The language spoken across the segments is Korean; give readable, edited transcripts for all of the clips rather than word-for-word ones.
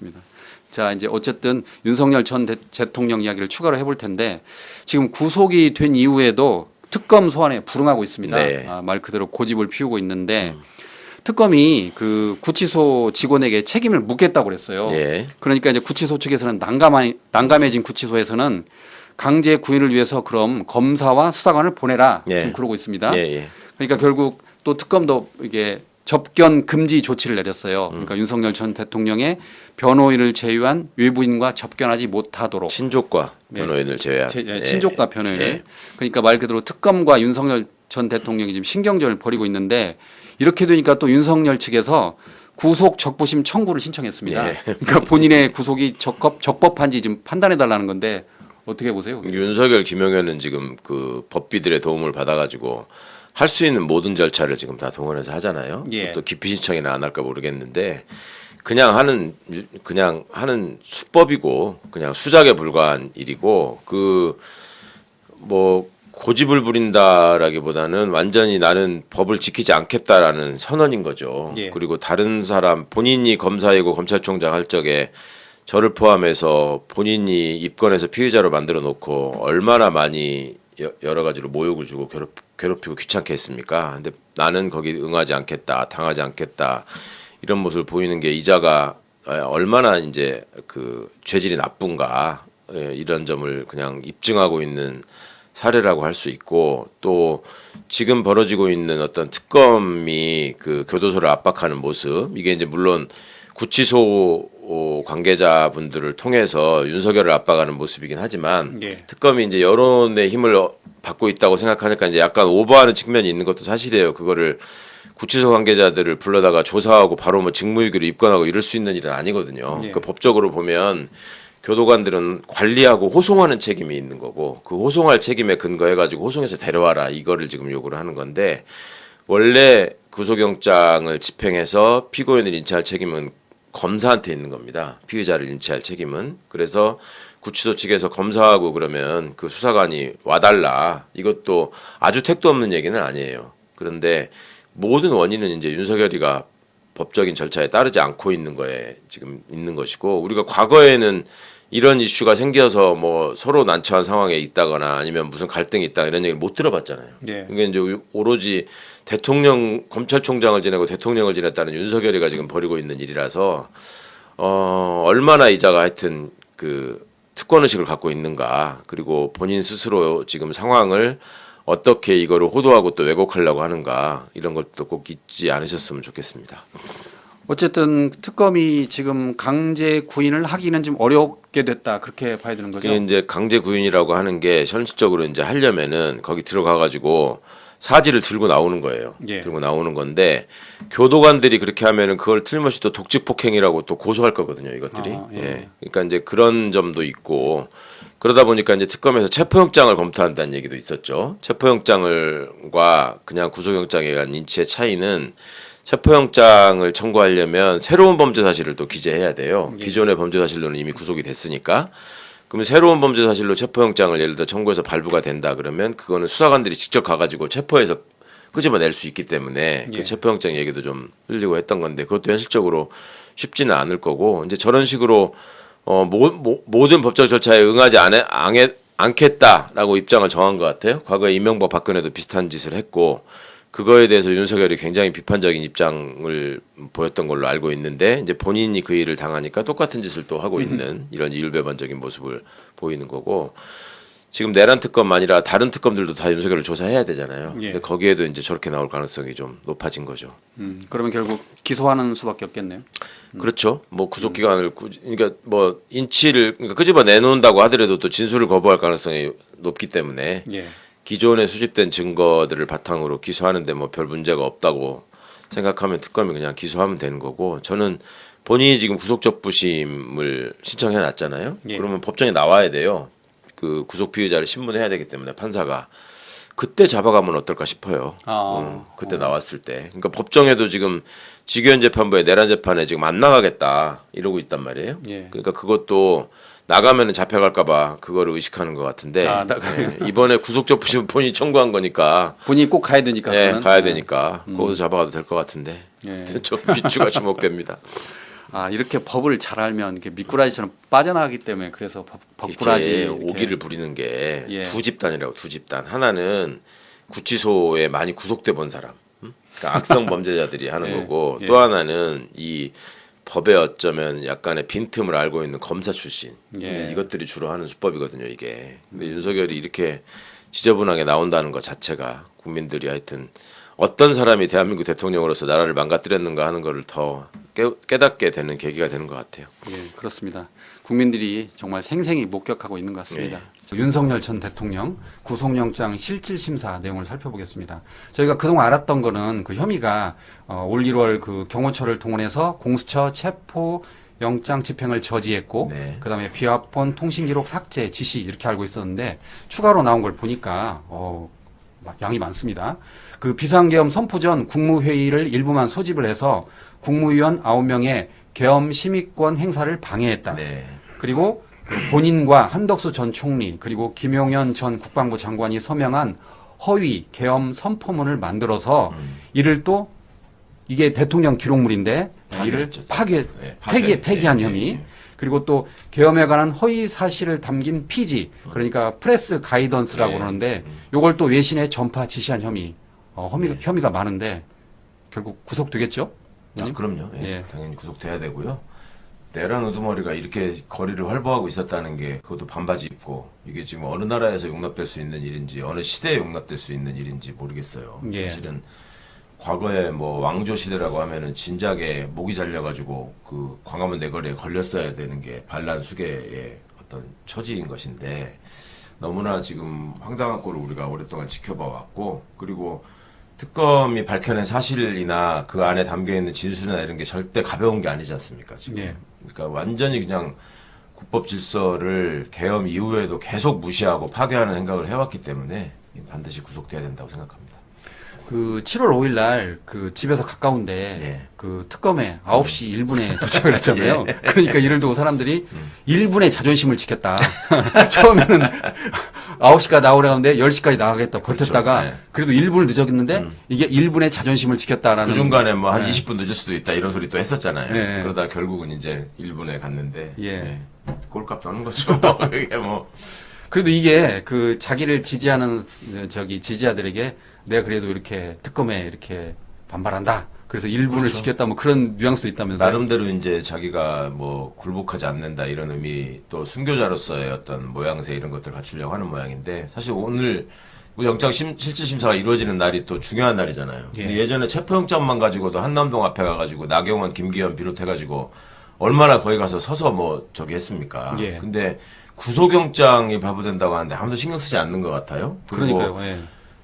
알겠습니다. 자, 이제 어쨌든 윤석열 전 대통령 이야기를 추가로 해볼 텐데 지금 구속이 된 이후에도 특검 소환에 불응하고 있습니다. 네. 말 그대로 고집을 피우고 있는데 특검이 그 구치소 직원에게 책임을 묻겠다고 그랬어요. 예. 그러니까 이제 구치소 측에서는 난감해진 구치소에서는 강제 구인을 위해서 그럼 검사와 수사관을 보내라 예. 지금 그러고 있습니다. 예, 예. 그러니까 결국 또 특검도 이게 접견 금지 조치를 내렸어요. 그러니까 윤석열 전 대통령의 변호인을 제외한 외부인과 접견하지 못하도록 친족과 변호인을 제외한 친족과 변호인을 예. 그러니까 말 그대로 특검과 윤석열 전 대통령이 지금 신경전을 벌이고 있는데 이렇게 되니까 또 윤석열 측에서 구속 적부심 청구를 신청했습니다. 예. 그러니까 본인의 구속이 적법한지 지금 판단해 달라는 건데 어떻게 보세요? 윤석열, 김용현은 지금 그 법비들의 도움을 받아가지고 할 수 있는 모든 절차를 지금 다 동원해서 하잖아요. 예. 또 기피 신청이나 안 할까 모르겠는데 그냥 하는 수법이고 그냥 수작에 불과한 일이고 그 뭐 고집을 부린다라기보다는 완전히 나는 법을 지키지 않겠다라는 선언인 거죠. 예. 그리고 다른 사람 본인이 검사이고 검찰총장 할 적에 저를 포함해서 본인이 입건해서 피의자로 만들어 놓고 얼마나 많이 여러 가지로 모욕을 주고 괴롭히고 귀찮게 했습니까? 근데 나는 거기 응하지 않겠다, 당하지 않겠다 이런 모습을 보이는 게 이자가 얼마나 이제 그 죄질이 나쁜가 이런 점을 그냥 입증하고 있는 사례라고 할 수 있고 또 지금 벌어지고 있는 어떤 특검이 그 교도소를 압박하는 모습 이게 이제 물론 구치소 관계자분들을 통해서 윤석열을 압박하는 모습이긴 하지만 예. 특검이 이제 여론의 힘을 받고 있다고 생각하니까 이제 약간 오버하는 측면이 있는 것도 사실이에요. 그거를 구치소 관계자들을 불러다가 조사하고 바로 뭐 직무유기로 입건하고 이럴 수 있는 일은 아니거든요. 예. 그 법적으로 보면 교도관들은 관리하고 호송하는 책임이 있는 거고 그 호송할 책임에 근거해가지고 호송해서 데려와라 이거를 지금 요구를 하는 건데 원래 구속영장을 집행해서 피고인을 인치할 책임은 검사한테 있는 겁니다. 피의자를 인치할 책임은. 그래서 구치소 측에서 검사하고 그러면 그 수사관이 와달라. 이것도 아주 택도 없는 얘기는 아니에요. 그런데 모든 원인은 이제 윤석열이가 법적인 절차에 따르지 않고 있는 거에 지금 있는 것이고 우리가 과거에는 이런 이슈가 생겨서 뭐 서로 난처한 상황에 있다거나 아니면 무슨 갈등이 있다 이런 얘기를 못 들어봤잖아요. 예. 이게 이제 오로지 대통령 검찰총장을 지내고 대통령을 지냈다는 윤석열이가 지금 벌이고 있는 일이라서 얼마나 이자가 하여튼 그 특권 의식을 갖고 있는가 그리고 본인 스스로 지금 상황을 어떻게 이거를 호도하고 또 왜곡하려고 하는가 이런 것도 꼭 잊지 않으셨으면 좋겠습니다. 어쨌든 특검이 지금 강제 구인을 하기는 좀 어렵게 됐다 그렇게 봐야 되는 거죠. 그게 이제 강제 구인이라고 하는 게 현실적으로 이제 하려면은 거기 들어가 가지고 사지를 들고 나오는 거예요. 예. 들고 나오는 건데 교도관들이 그렇게 하면은 그걸 틀림없이 또 독직 폭행이라고 또 고소할 거거든요. 이것들이. 예. 예. 그러니까 이제 그런 점도 있고 그러다 보니까 이제 특검에서 체포영장을 검토한다는 얘기도 있었죠. 체포영장을과 그냥 구속영장에 대한 인치의 차이는 체포영장을 청구하려면 새로운 범죄 사실을 또 기재해야 돼요. 예. 기존의 범죄 사실로는 이미 구속이 됐으니까. 그러면 새로운 범죄 사실로 체포영장을 예를 들어 청구해서 발부가 된다 그러면 그거는 수사관들이 직접 가가지고 체포해서 끄집어낼 수 있기 때문에 예. 그 체포영장 얘기도 좀 흘리고 했던 건데 그것도 현실적으로 쉽지는 않을 거고 이제 저런 식으로 모든 법적 절차에 응하지 않겠다라고 입장을 정한 것 같아요. 과거에 이명박 박근혜도 비슷한 짓을 했고 그거에 대해서 윤석열이 굉장히 비판적인 입장을 보였던 걸로 알고 있는데 이제 본인이 그 일을 당하니까 똑같은 짓을 또 하고 있는 이런 이율배반적인 모습을 보이는 거고 지금 내란 특검만이라 다른 특검들도 다 윤석열을 조사해야 되잖아요. 예. 근데 거기에도 이제 저렇게 나올 가능성이 좀 높아진 거죠. 그러면 결국 기소하는 수밖에 없겠네요. 그렇죠. 뭐 구속 기간을 그러니까 뭐 인치를 그러니까 끄집어 내놓는다고 하더라도 또 진술을 거부할 가능성이 높기 때문에 예. 기존에 수집된 증거들을 바탕으로 기소하는데 뭐 별 문제가 없다고 생각하면 특검이 그냥 기소하면 되는 거고 저는 본인이 지금 구속적부심을 신청해 놨잖아요. 예. 그러면 법정에 나와야 돼요. 그 구속 피의자를 신문해야 되기 때문에 판사가 그때 잡아가면 어떨까 싶어요. 그때 나왔을 때. 그러니까 법정에도 지금 지규현 재판부의 내란 재판에 지금 안 나가겠다 이러고 있단 말이에요. 예. 그러니까 그것도 나가면은 잡혀갈까봐 그거를 의식하는 것 같은데 이번에 구속적부심 본인이 청구한 거니까 본인이 꼭 가야 되니까. 예, 그거는. 가야 되니까 거기서 잡아가도 될 것 같은데 예. 좀 비추가 주목됩니다. 아 이렇게 법을 잘 알면 이렇게 미꾸라지처럼 빠져나가기 때문에 그래서 법꾸라지 이렇게 이렇게. 오기를 부리는 게 예. 두 집단이라고 두 집단. 하나는 구치소에 많이 구속돼 본 사람, 그러니까 악성 범죄자들이 하는 예. 거고 예. 또 하나는 이 법에 어쩌면 약간의 빈틈을 알고 있는 검사 출신. 예. 근데 이것들이 주로 하는 수법이거든요, 이게. 근데 윤석열이 이렇게 지저분하게 나온다는 것 자체가 국민들이 하여튼 어떤 사람이 대한민국 대통령으로서 나라를 망가뜨렸는가 하는 거를 더 깨닫게 되는 계기가 되는 것 같아요. 예, 그렇습니다. 국민들이 정말 생생히 목격하고 있는 것 같습니다. 윤석열 전 대통령 구속영장 실질심사 내용을 살펴보겠습니다. 저희가 그동안 알았던 거는 그 혐의가 올 1월 그 경호처를 동원해서 공수처 체포 영장 집행을 저지했고 네. 그다음에 비화폰 통신기록 삭제 지시 이렇게 알고 있었는데 추가로 나온 걸 보니까 양이 많습니다. 그 비상계엄 선포 전 국무회의를 일부만 소집을 해서 국무위원 9명의 계엄 심의권 행사를 방해했다. 네. 그리고 본인과 한덕수 전 총리 그리고 김용현 전 국방부 장관이 서명한 허위 계엄 선포문을 만들어서 이를 또 이게 대통령 기록물인데 이를 파괴했죠. 폐기한 네, 혐의. 네. 그리고 또 계엄에 관한 허위 사실을 담긴 피지 그러니까 프레스 가이던스라고 네. 그러는데 요걸 또 외신에 전파 지시한 혐의 혐의가 많은데 결국 구속되겠죠? 아, 그럼요. 예. 예. 당연히 구속돼야 되고요. 내란 우두머리가 이렇게 거리를 활보하고 있었다는 게 그것도 반바지 입고 이게 지금 어느 나라에서 용납될 수 있는 일인지 어느 시대에 용납될 수 있는 일인지 모르겠어요. 예. 사실은 과거에 뭐 왕조 시대라고 하면은 진작에 목이 잘려가지고 그 광화문 내거리에 걸렸어야 되는 게 반란 수계의 어떤 처지인 것인데 너무나 지금 황당한 꼴을 우리가 오랫동안 지켜봐 왔고 그리고 특검이 밝혀낸 사실이나 그 안에 담겨 있는 진술이나 이런 게 절대 가벼운 게 아니지 않습니까 지금. 예. 그러니까 완전히 그냥 국법 질서를 계엄 이후에도 계속 무시하고 파괴하는 생각을 해왔기 때문에 반드시 구속돼야 된다고 생각합니다. 그 7월 5일 날 그 집에서 가까운데 예. 그 특검에 9시 1분에 도착을 했잖아요. 그러니까 이를 두고 사람들이 1분의 자존심을 지켰다. 처음에는 9시까지 나오려 하는데 10시까지 나가겠다 버텼다가 네. 그래도 1분을 늦었는데 이게 1분의 자존심을 지켰다라는 그 중간에 뭐 한 네. 20분 늦을 수도 있다 이런 소리 또 했었잖아요. 네. 그러다 결국은 이제 1분에 갔는데 예. 꼴값 떠는 거죠. 이게 뭐 그래도 이게 그 자기를 지지하는 지지자들에게 내가 그래도 이렇게 특검에 이렇게 반발한다. 그래서 1분을 그렇죠. 지켰다 뭐 그런 뉘앙스도 있다면서요. 나름대로 이제 자기가 뭐 굴복하지 않는다 이런 의미 또 순교자로서의 어떤 모양새 이런 것들을 갖추려고 하는 모양인데 사실 오늘 영장 실질심사가 이루어지는 날이 또 중요한 날이잖아요. 예. 근데 예전에 체포영장만 가지고도 한남동 앞에 가가지고 나경원, 김기현 비롯해가지고 얼마나 거기 가서 서서 뭐 저기 했습니까? 예. 근데 구속영장이 발부된다고 하는데 아무도 신경 쓰지 않는 것 같아요. 그리고 그러니까요. 예.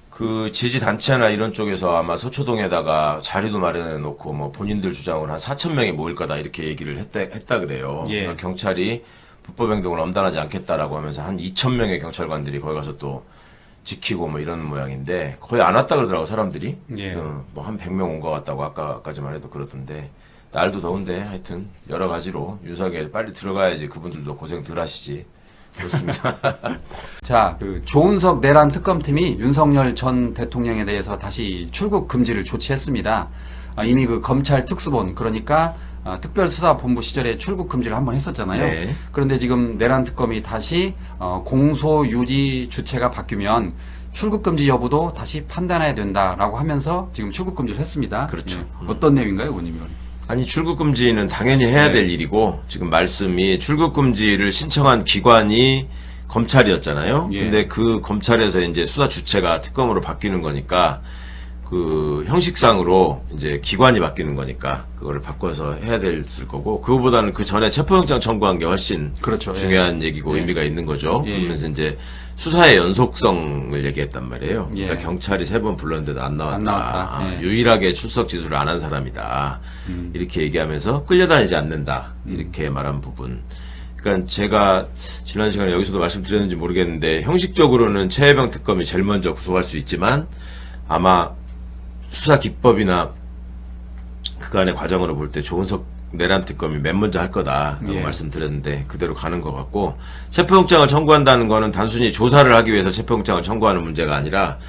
그 지지 단체나 이런 쪽에서 아마 서초동에다가 자리도 마련해 놓고 뭐 본인들 주장으로 한 4천 명이 모일 거다 이렇게 얘기를 했다 그래요. 예. 그러니까 경찰이 불법 행동을 엄단하지 않겠다라고 하면서 한 2천 명의 경찰관들이 거기 가서 또 지키고 뭐 이런 모양인데 거의 안 왔다 그러더라고 사람들이. 예. 뭐 한 100명 온 것 같다고 아까까지만 해도 그러던데 날도 더운데 하여튼 여러 가지로 윤석열 빨리 들어가야지 그분들도 고생 덜 하시지. 그렇습니다. 자, 그 조은석 내란 특검팀이 윤석열 전 대통령에 대해서 다시 출국 금지를 조치했습니다. 이미 그 검찰 특수본 그러니까 특별수사본부 시절에 출국 금지를 한번 했었잖아요. 네. 그런데 지금 내란 특검이 다시 공소 유지 주체가 바뀌면 출국 금지 여부도 다시 판단해야 된다라고 하면서 지금 출국 금지를 했습니다. 그렇죠. 예. 어떤 내용인가요, 의원님? 아니 출국 금지는 당연히 해야 될 일이고 지금 말씀이 출국 금지를 신청한 기관이 검찰이었잖아요. 예. 근데 그 검찰에서 이제 수사 주체가 특검으로 바뀌는 거니까 그 형식상으로 이제 기관이 바뀌는 거니까 그거를 바꿔서 해야 됐을 거고 그거보다는 그 전에 체포영장 청구한 게 훨씬 그렇죠. 중요한 얘기고 예. 의미가 있는 거죠. 예. 그러면서 이제 수사의 연속성을 얘기했단 말이에요. 예. 그러니까 경찰이 3번 불렀는데도 안 나왔다. 안 나왔다. 예. 유일하게 출석 지수를 안 한 사람이다. 이렇게 얘기하면서 끌려다니지 않는다. 이렇게 말한 부분. 그러니까 제가 지난 시간에 여기서도 말씀드렸는지 모르겠는데 형식적으로는 최혜병 특검이 제일 먼저 구속할 수 있지만 아마 수사 기법이나 그간의 과정으로 볼 때 조은석 내란 특검이 맨 먼저 할 거다라고 예. 말씀드렸는데 그대로 가는 것 같고 체포영장을 청구한다는 거는 단순히 조사를 하기 위해서 체포영장을 청구하는 문제가 아니라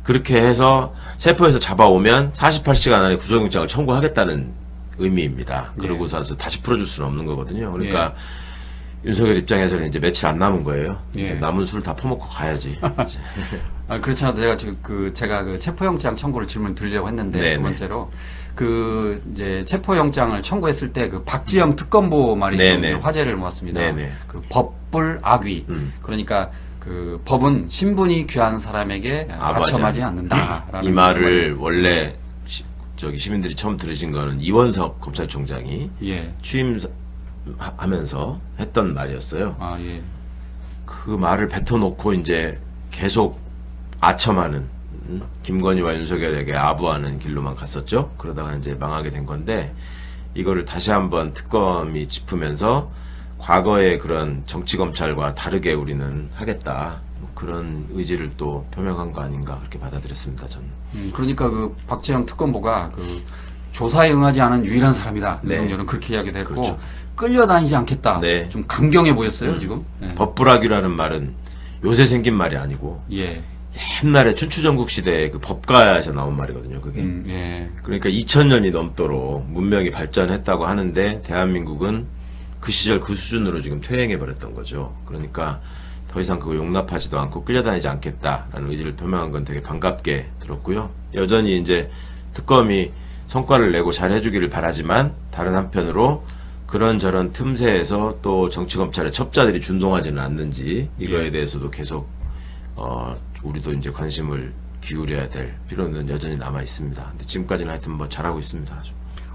그렇게 해서 체포해서 잡아오면 48시간 안에 구속영장을 청구하겠다는 의미입니다. 그러고서 다시 풀어줄 수는 없는 거거든요. 그러니까 윤석열 입장에서는 이제 며칠 안 남은 거예요. 이제 남은 술 다 퍼먹고 가야지. 그렇지 않아도 제가 그 체포영장 청구를 질문 드리려고 했는데 네네. 두 번째로 그 이제 체포영장을 청구했을 때 그 박지영 특검보 말이 좀 네네. 화제를 모았습니다. 네네. 그 법불 악위. 그러니까 그 법은 신분이 귀한 사람에게 아첨하지 않는다라는 이 말을 원래 시민들이 처음 들으신 거는 이원석 검찰총장이 취임하면서 했던 말이었어요. 아, 예. 그 말을 뱉어놓고 이제 계속 아첨하는 김건희와 윤석열에게 아부하는 길로만 갔었죠. 그러다가 이제 망하게 된 건데 이거를 다시 한번 특검이 짚으면서 과거의 그런 정치 검찰과 다르게 우리는 하겠다. 뭐 그런 의지를 또 표명한 거 아닌가 그렇게 받아들였습니다. 저는. 그러니까 그 박지영 특검보가 그 조사에 응하지 않은 유일한 사람이다. 네. 윤석열은 그렇게 이야기도 했고 그렇죠. 끌려다니지 않겠다. 네. 좀 강경해 보였어요 지금. 네. 법불학이라는 말은 요새 생긴 말이 아니고 예. 옛날에 춘추전국 시대에 그 법가에서 나온 말이거든요. 그게. 예. 그러니까 2000년이 넘도록 문명이 발전했다고 하는데 대한민국은 그 시절 그 수준으로 지금 퇴행해 버렸던 거죠. 그러니까 더 이상 그거 용납하지도 않고 끌려다니지 않겠다라는 의지를 표명한 건 되게 반갑게 들었고요. 여전히 이제 특검이 성과를 내고 잘 해주기를 바라지만 다른 한편으로 그런저런 틈새에서 또 정치검찰의 첩자들이 준동하지는 않는지 이거에 대해서도 계속 우리도 이제 관심을 기울여야 될 필요는 여전히 남아 있습니다. 근데 지금까지는 하여튼 뭐 잘하고 있습니다. 아주.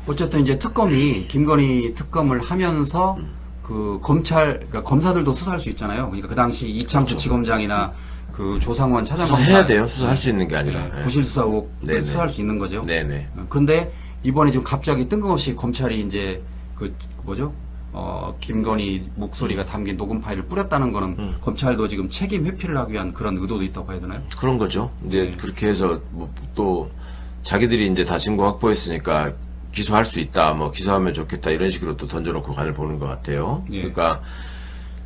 어쨌든 이제 특검이 김건희 특검을 하면서 그 그러니까 검사들도 수사할 수 있잖아요. 그러니까 그 당시 이창수 지검장이나 그 조상원 차장검사 수사해야 돼요. 수사할 수 있는 게 아니라. 네, 부실수사 의혹 네네. 수사할 수 있는 거죠. 네네. 그런데 이번에 지금 갑자기 뜬금없이 검찰이 이제 그 뭐죠? 김건희 목소리가 담긴 녹음 파일을 뿌렸다는 거는 검찰도 지금 책임 회피를 하기 위한 그런 의도도 있다고 해야 되나요? 그런 거죠. 이제 그렇게 해서 뭐 또 자기들이 이제 다 증거 확보했으니까 기소할 수 있다. 뭐 기소하면 좋겠다. 이런 식으로 또 던져놓고 간을 보는 것 같아요. 예. 그러니까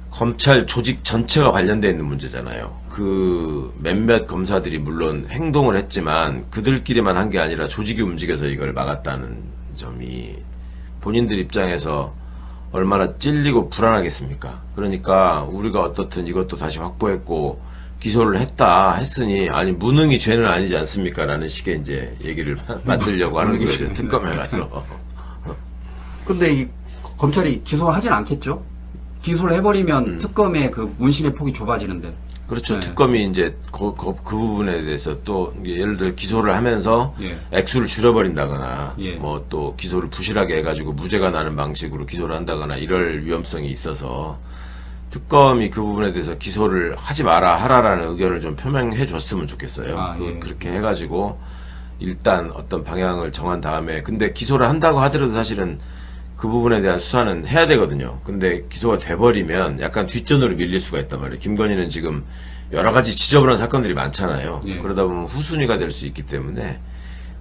검찰 조직 전체가 관련되어 있는 문제잖아요. 그 몇몇 검사들이 물론 행동을 했지만 그들끼리만 한 게 아니라 조직이 움직여서 이걸 막았다는 점이 본인들 입장에서 얼마나 찔리고 불안하겠습니까? 그러니까 우리가 어떻든 이것도 다시 확보했고 기소를 했으니 아니 무능이 죄는 아니지 않습니까? 라는 식의 이제 얘기를 만들려고 하는 거죠. 특검에 가서. 근데 이 검찰이 기소를 하진 않겠죠? 기소를 해버리면 특검의 그 문신의 폭이 좁아지는데. 그렇죠. 네. 특검이 이제 그 부분에 대해서 또 예를 들어 기소를 하면서 예. 액수를 줄여버린다거나 예. 뭐 또 기소를 부실하게 해가지고 무죄가 나는 방식으로 기소를 한다거나 이럴 위험성이 있어서 특검이 그 부분에 대해서 기소를 하지 마라 하라라는 의견을 좀 표명해 줬으면 좋겠어요. 아, 예. 그렇게 해가지고 일단 어떤 방향을 정한 다음에 근데 기소를 한다고 하더라도 사실은 그 부분에 대한 수사는 해야 되거든요. 근데 기소가 돼버리면 약간 뒷전으로 밀릴 수가 있단 말이에요. 김건희는 지금 여러 가지 지저분한 사건들이 많잖아요. 예. 그러다 보면 후순위가 될 수 있기 때문에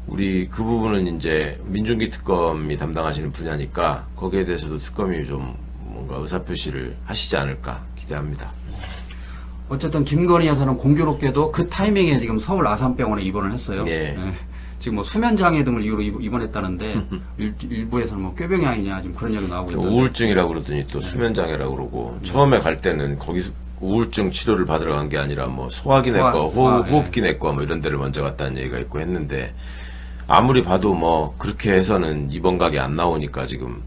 우리 그 부분은 이제 민중기 특검이 담당하시는 분야니까 거기에 대해서도 특검이 좀 뭔가 의사표시를 하시지 않을까 기대합니다. 어쨌든 김건희 여사는 공교롭게도 그 타이밍에 지금 서울 아산병원에 입원을 했어요. 예. 지금 뭐 수면장애 등을 이유로 입원했다는데 일부에서는 뭐 꾀병이 아니냐 지금 그런 얘기 나오고 있는데. 우울증이라고 그러더니 또 수면장애라고 그러고 처음에 갈 때는 거기서 우울증 치료를 받으러 간 게 아니라 뭐 소화기 내과, 호흡기 내과 뭐 이런 데를 먼저 갔다는 얘기가 있고 했는데 아무리 봐도 뭐 그렇게 해서는 입원 각이 안 나오니까 지금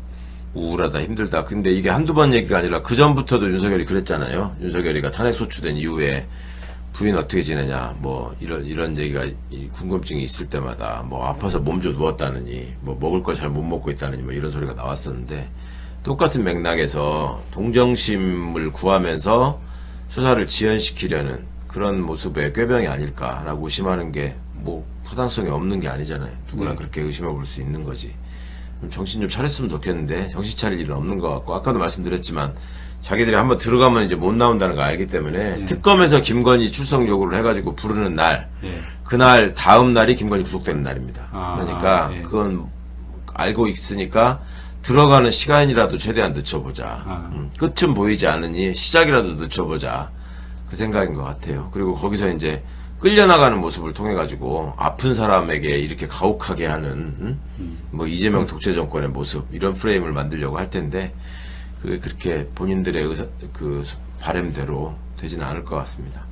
우울하다 힘들다. 근데 이게 한두 번 얘기가 아니라 그 전부터도 윤석열이 그랬잖아요. 윤석열이가 탄핵 소추된 이후에 부인 어떻게 지내냐 뭐 이런 얘기가 궁금증이 있을 때마다 뭐 아파서 몸져 누웠다느니 뭐 먹을 거 잘 못 먹고 있다느니 뭐 이런 소리가 나왔었는데 똑같은 맥락에서 동정심을 구하면서 수사를 지연시키려는 그런 모습의 꾀병이 아닐까라고 의심하는 게 뭐 타당성이 없는 게 아니잖아요. 누구나 그렇게 의심해 볼 수 있는 거지. 정신 좀 차렸으면 좋겠는데 정신 차릴 일은 없는 것 같고 아까도 말씀드렸지만 자기들이 한번 들어가면 이제 못 나온다는 걸 알기 때문에 특검에서 김건희 출석 요구를 해가지고 부르는 날 그날 다음 날이 김건희 구속되는 날입니다. 그러니까 그건 알고 있으니까 들어가는 시간이라도 최대한 늦춰보자. 끝은 보이지 않으니 시작이라도 늦춰보자. 그 생각인 것 같아요. 그리고 거기서 이제 끌려나가는 모습을 통해 가지고 아픈 사람에게 이렇게 가혹하게 하는 뭐 이재명 독재 정권의 모습 이런 프레임을 만들려고 할 텐데 그게 그렇게 본인들의 의사 그 바람대로 되지는 않을 것 같습니다.